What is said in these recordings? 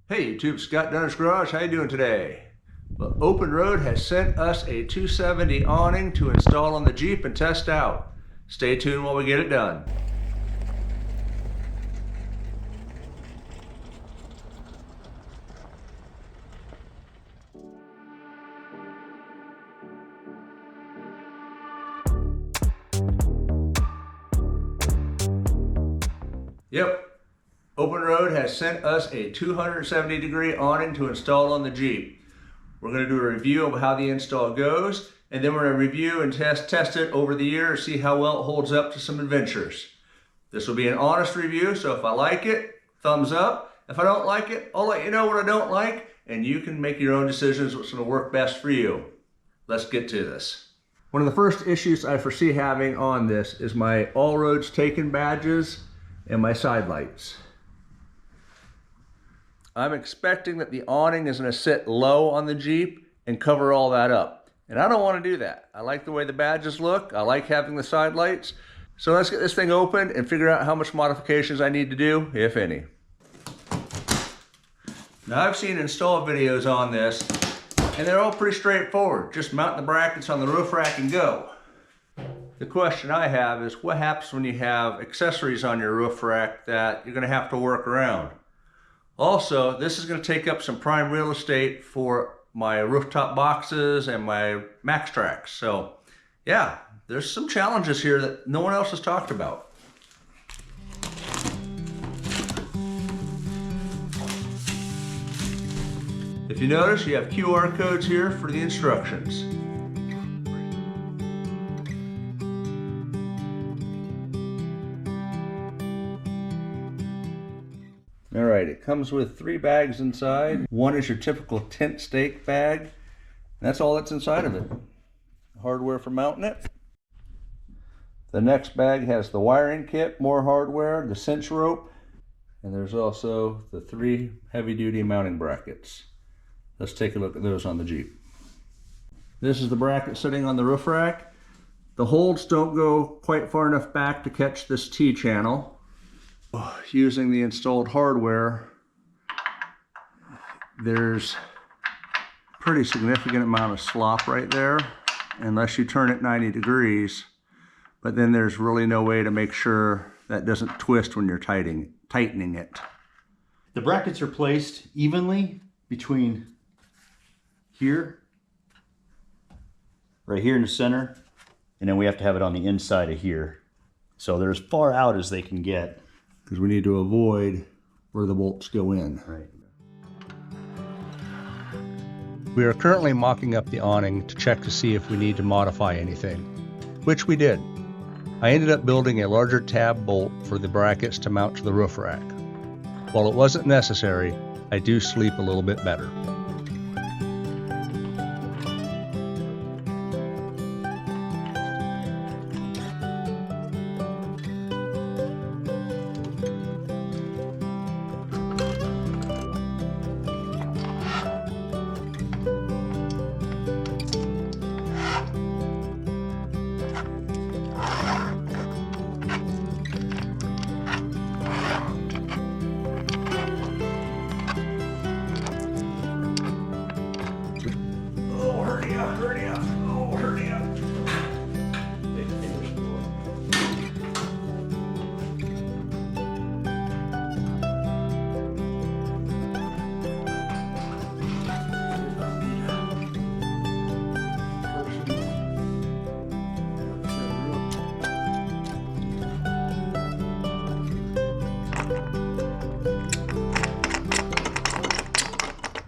Hey YouTube, Scott Dunnage Garage, how you doing today? Well, Openroad has sent us a 270 awning to install on the Jeep and test out. Stay tuned while we get it done. Yep. Openroad has sent us a 270-degree awning to install on the Jeep. We're going to do a review of how the install goes, and then we're going to review and test it over the year to see how well it holds up to some adventures. This will be an honest review, so if I like it, thumbs up. If I don't like it, I'll let you know what I don't like, and you can make your own decisions what's going to work best for you. Let's get to this. One of the first issues I foresee having on this is my all roads taken badges and my side lights. I'm expecting that the awning is going to sit low on the Jeep and cover all that up. And I don't want to do that. I like the way the badges look. I like having the side lights. So let's get this thing open and figure out how much modifications I need to do, if any. Now I've seen install videos on this and they're all pretty straightforward. Just mount the brackets on the roof rack and go. The question I have is what happens when you have accessories on your roof rack that you're going to have to work around? Also, this is going to take up some prime real estate for my rooftop boxes and my max tracks. So yeah, there's some challenges here that no one else has talked about. If you notice, you have QR codes here for the instructions. All right, it comes with 3 bags inside. One is your typical tent stake bag. That's all that's inside of it. Hardware for mounting it. The next bag has the wiring kit, more hardware, the cinch rope, and there's also the 3 heavy-duty mounting brackets. Let's take a look at those on the Jeep. This is the bracket sitting on the roof rack. The holds don't go quite far enough back to catch this T-channel. Using the installed hardware, there's a pretty significant amount of slop right there, unless you turn it 90 degrees, but then there's really no way to make sure that doesn't twist when you're tightening it. The brackets are placed evenly between here, right here in the center, and then we have to have it on the inside of here. So they're as far out as they can get. Because we need to avoid where the bolts go in. Right. We are currently mocking up the awning to check to see if we need to modify anything, which we did. I ended up building a larger tab bolt for the brackets to mount to the roof rack. While it wasn't necessary, I do sleep a little bit better.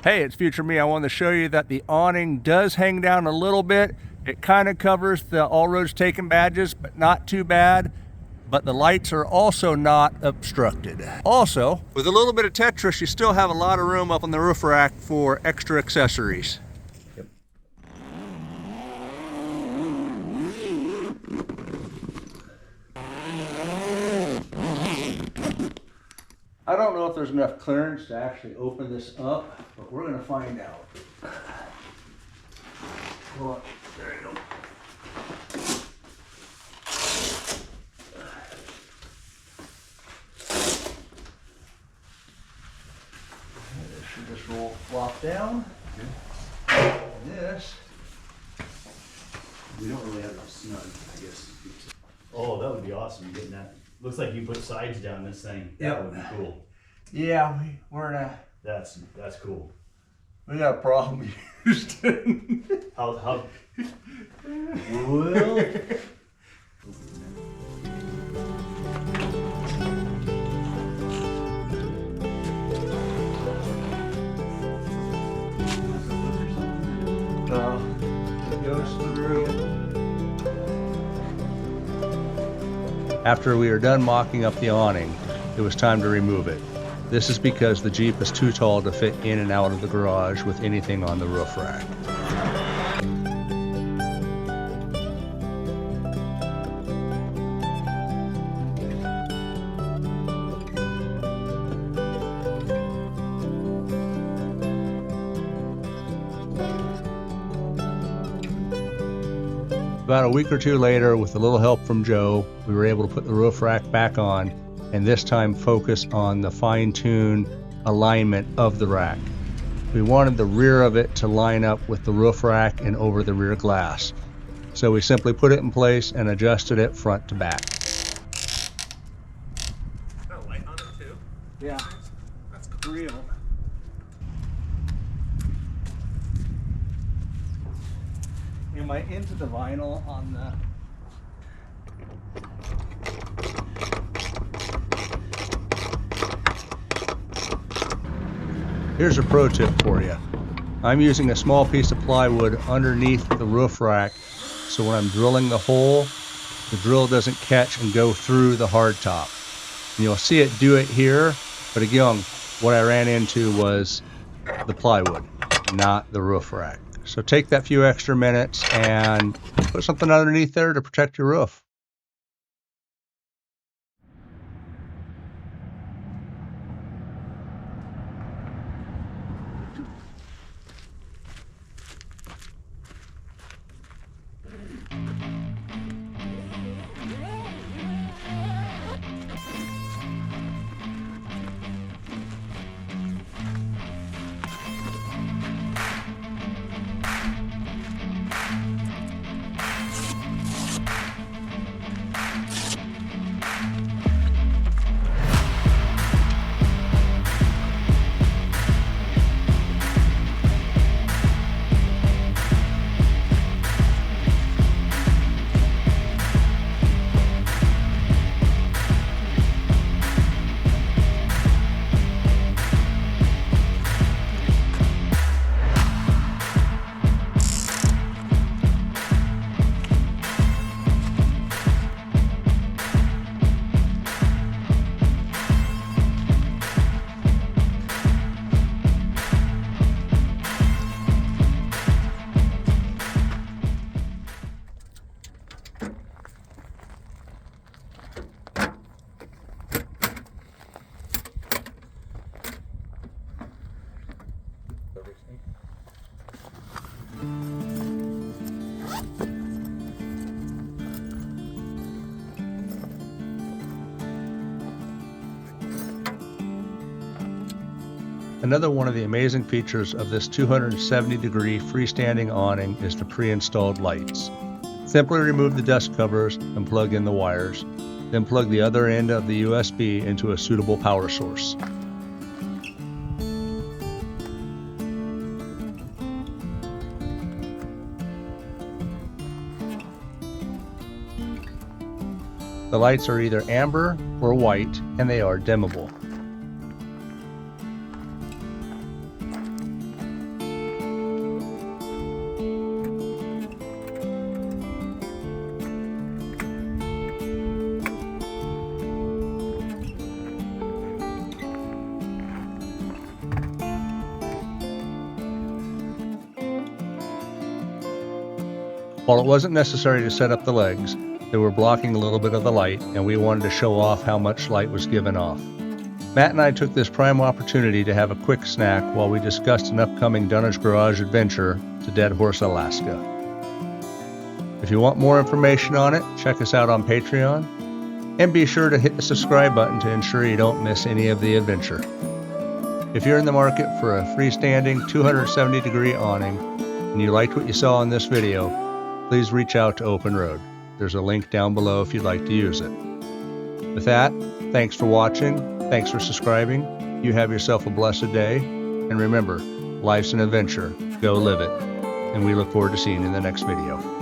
Hey, it's future me. I wanted to show you that the awning does hang down a little bit. It kind of covers the all roads taken badges, but not too bad. But the lights are also not obstructed. Also, with a little bit of Tetris, you still have a lot of room up on the roof rack for extra accessories. Yep. I don't know if there's enough clearance to actually open this up, but we're going to find out. Well, there you go. Should just roll flop down. And this. We don't really have it snug, I guess. Oh, that would be awesome, getting that. Looks like you put sides down this thing. Yep. That would be cool. Yeah, we're in a. That's cool. We got a problem, Houston. How? Well. It goes through. After we were done mocking up the awning, it was time to remove it. This is because the Jeep is too tall to fit in and out of the garage with anything on the roof rack. About a week or two later, with a little help from Joe, we were able to put the roof rack back on, and this time focus on the fine-tuned alignment of the rack. We wanted the rear of it to line up with the roof rack and over the rear glass. So we simply put it in place and adjusted it front to back. Got a light on it too? Yeah, That's cool. real. Am I into the vinyl on the? Here's a pro tip for you. I'm using a small piece of plywood underneath the roof rack, so when I'm drilling the hole, the drill doesn't catch and go through the hardtop. And you'll see it do it here, but again, what I ran into was the plywood, not the roof rack. So take that few extra minutes and put something underneath there to protect your roof. Another one of the amazing features of this 270-degree freestanding awning is the pre-installed lights. Simply remove the dust covers and plug in the wires, then plug the other end of the USB into a suitable power source. The lights are either amber or white, and they are dimmable. While it wasn't necessary to set up the legs, they were blocking a little bit of the light, and we wanted to show off how much light was given off. Matt and I took this prime opportunity to have a quick snack while we discussed an upcoming Dunnage garage adventure to Dead Horse, Alaska. If you want more information on it, check us out on Patreon, and be sure to hit the subscribe button to ensure you don't miss any of the adventure. If you're in the market for a freestanding 270 degree awning and you liked what you saw in this video, please reach out to Openroad. There's a link down below if you'd like to use it. With that, thanks for watching, thanks for subscribing, you have yourself a blessed day, and remember, life's an adventure, go live it, and we look forward to seeing you in the next video.